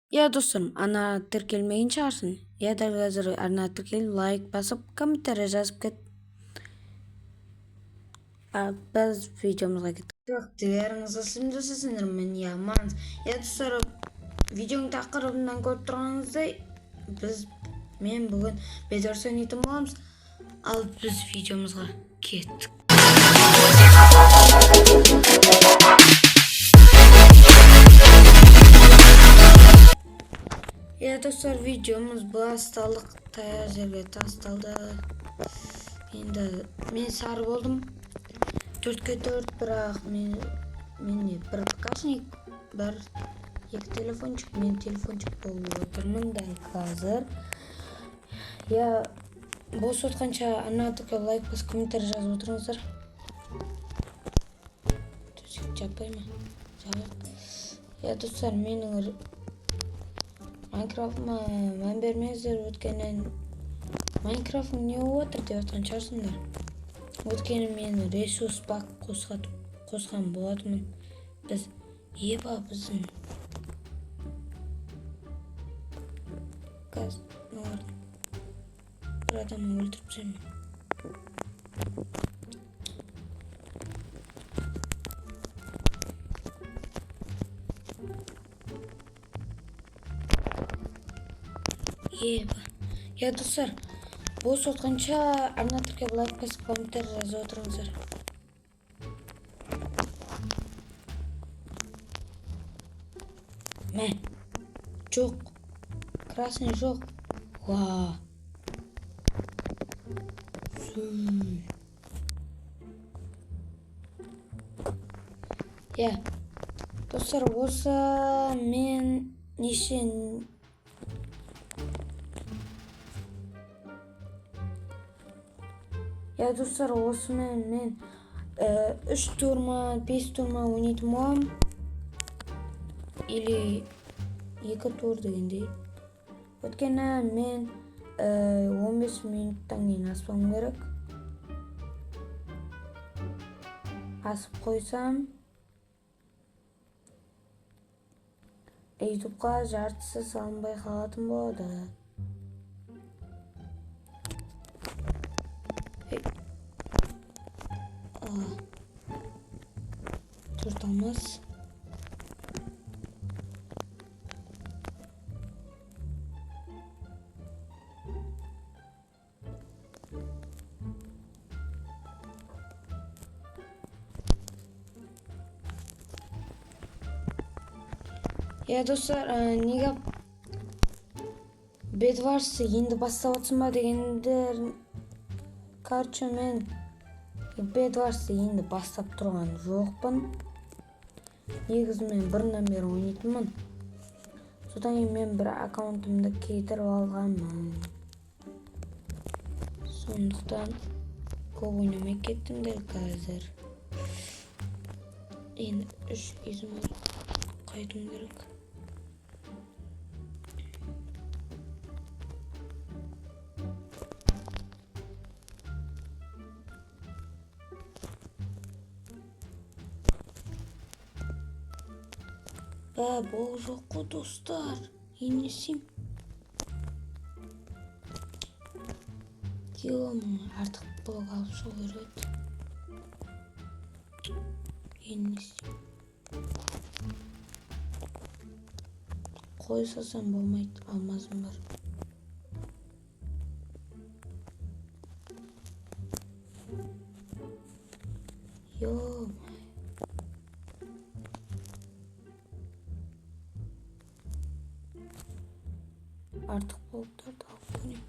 Ya dostum, ana tіркелмеген шығарсың. Ya дәл қазір ana тіркеліп, лайк басып, комментарий жазып кет. Біз видеомызға кеттік. Жоқ, деріңізді сімді сіздермен яманыз. Ya достар, видеоның тақырыбынан көріп тұрғаныңыздай, мен бүгін бедерс ойнайтын боламыз. Ал біз видеомызға кеттік. Достар, видеомыз басталдық, таяқ жерге тасталды. Енді мен сары болдым, 4-4, бірақ мен бір ткашник, бір екі телефончик, мен телефончик болып отырмын дәл қазір. Бос отқанша анатыға лайк бас комментарий жазып отырыңыздар. Төсек жаппай ма? Жабық. Достар, менің Майнкрафтыма мән бермеңіздер, өткеннен Майнкрафтың не отыр деп отқан шығарсыңдар. Өткені мен ресурс бак қосқан болатынмын. Біздің газ бір адамы өлтіріп жүрмін. Достар, бос отқанша арнатырға лайк басып комментарий жазып отырыңыздар. Жоқ, красный жоқ. Достар, осы мен достар, осымен мен 3 турма, 5 турма ойнайтын боламын. Или 2 тур дегендей. Өткені мен 15 минуттан кейін аспам керек. Асып қойсам, ютубқа жартысы салынбай қалатын болады. Тұртамыз. Достар, неге Bedwars'ы енді бастап отсын ба дегендер, короче, мен Bedwars'ы енді бастап тұрған жоқпын. Негізі мен бұрыннан бері ойнайтынмын. Содан кейін мен бір аккаунтымды кетіріп алғанмын. Сондықтан көп ойнамай кеттім дәл қазір. Енді 3 изім қайтуым керек. Бұл жоқ қой, достар. Енесем. Артық блок алып шығу керек. Енесем. Қой салсам болмайды, алмазым бар. Артық блоктарды алып көрейін.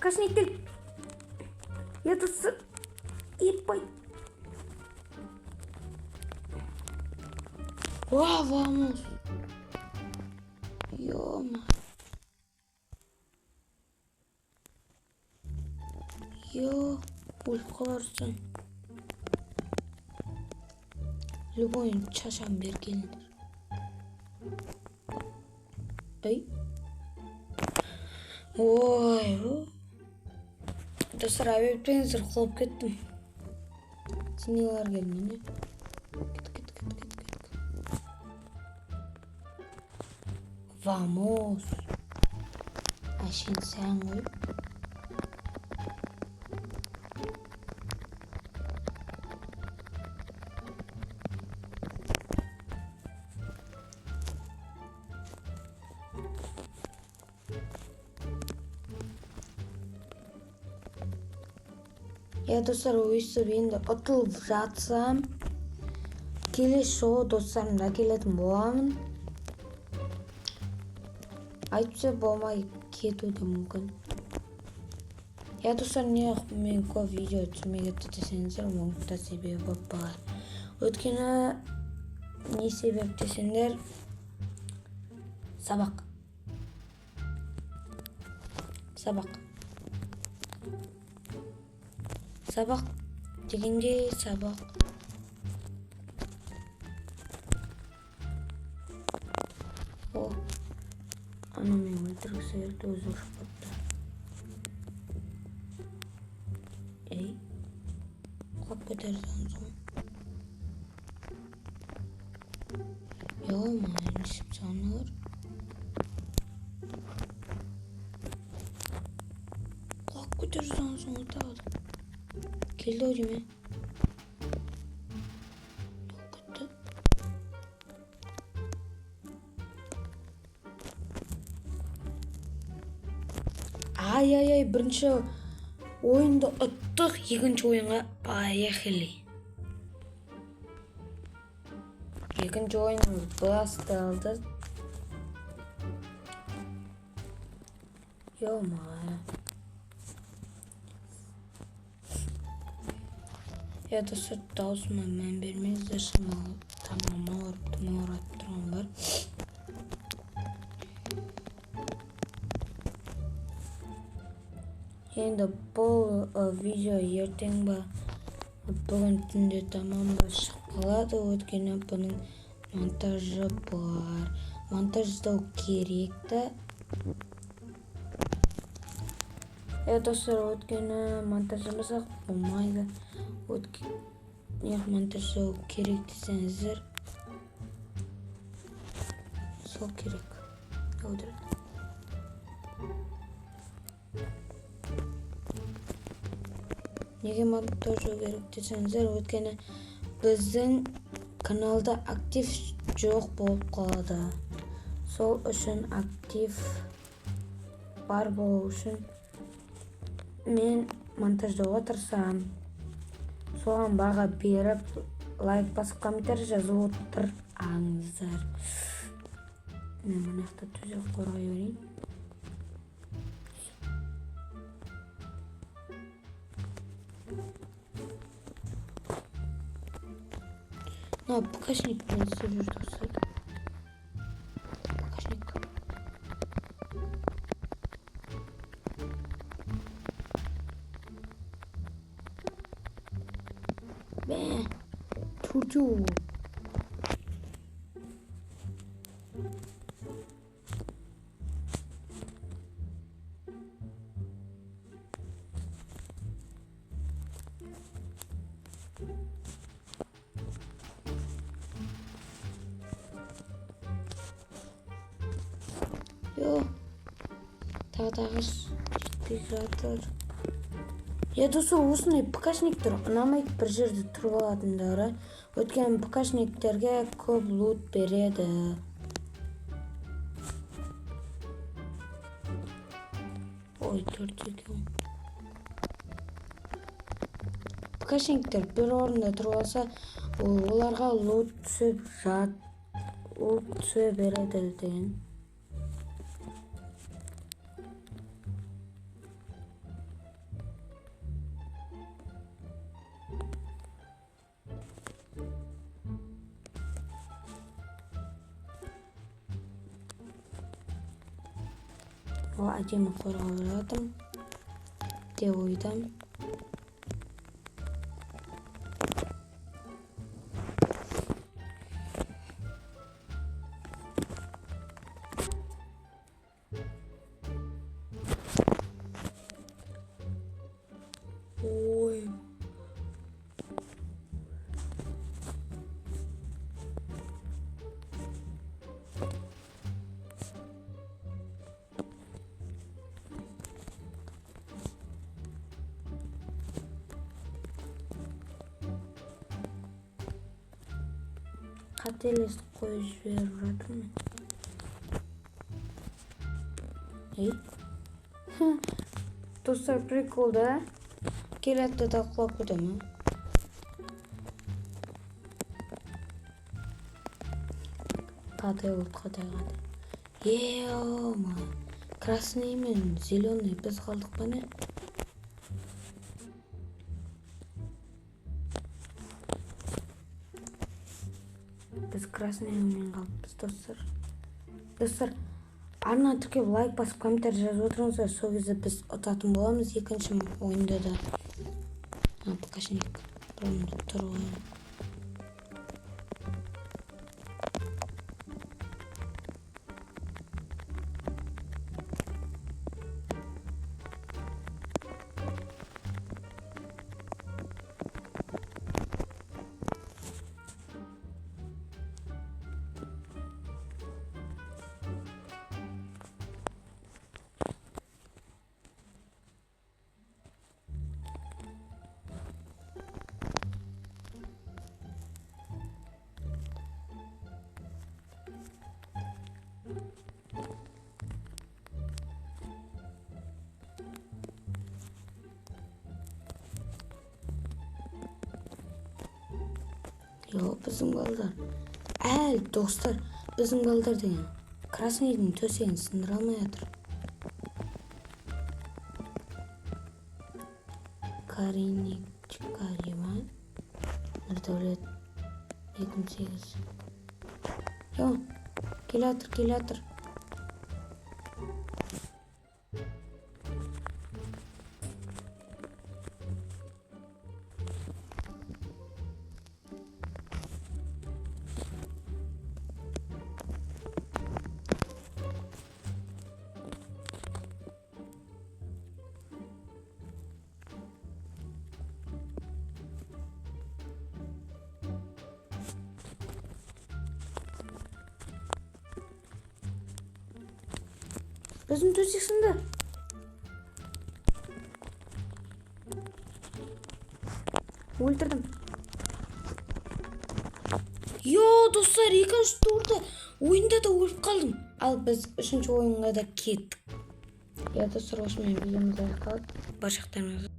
Кашниктер. Достар, епай. Vamos. Өліп қаларсың. Любойын шашам бергендер. Ой. Достар әбептеңіздер құлып кеттім. Сенелер келмейді. Кет. Vamos. Әшейін сән ғой. Я достар өйстіп енді ұтылып жатсам, келесі жолы достарымды әкелетін боламын. Айтпаса болмай кетуі де мүмкін. Я достар мен көп видео түсірмей кетті десеңіздер, оның да себебі бар. Өйткені не себеп десеңдер, сабақ дегенде сабақ. О, ана мен өлтіргісі келді, өзі ұрып кетті. Ей, құлап кетерден соң. Ё-ма, нешіп санылыр. Құлап кетерден соң ұтады. Келді ау дейме. Кетті. Ай, бірінші ойынды ұттық, екінші ойынға поехали. Екінші ойынымыз басталды. Ё-ма. Я достар даусыма мән бермеңіздер, тамам ауырып тұрған бар. Енді бұл видео ертең ба, бүгін түнде тамам ба шығып қалады, өткені бұның монтажы бар. Монтаждау керекті. Достар, өткені монтажымызақ болмайды. Монтаждау керек десеңіздер, сол керек. Неге монтаждау керек десеңіздер, өткені біздің каналда актив жоқ болып қалады. Сол үшін актив бар болу үшін мен монтаждауға тырысамын. Соған баға беріп, лайк басып, комментарий жазып отырыңыздар. Мен мұнақта төсек қорғай берейін. Покашникпен істеп жүр достар. Покашник. Турчу. Yo, тағдағыз жетпей жатыр. Я достар, осындай покашниктер ұнамайды бір жерде тұрып алатындары. Өткен покашниктерге көп лут береді. Ой, төрт екен. Покашниктер бір орында тұрып алса, оларға лут түсе береді деген. Әдемі қорғап жатырмын деп ойдам. қателесіп қойып жіберіп жатырмын. Достар, прикол да. Келатты да құлап кетемін. Қатай болды, қатай. Е-ма, красный мен зеленый біз қалдық па не? Біз красный мен қалыппыз, достар. Достар, арна тіркеп лайк басып комментарий жазып отырыңыздар, сол кезде біз ұтатын боламыз екінші ойында да. Покашник бұрында тұр ғой. Yo, bizim balдар. Dostlar, bizim balдар деген Красныйдың төсегін сындыра алмай жатыр. Кариничка ема. Нұрдәулет 2008. Yo, келатыр. Біздің төсек сынды. Өлтірдім. Йо, достар, екінші турда ойында да өліп қалдым. Ал біз үшінші ойынға да кеттік. Достар, осымен видеомыз аяқталды. Баршалықтарыңызға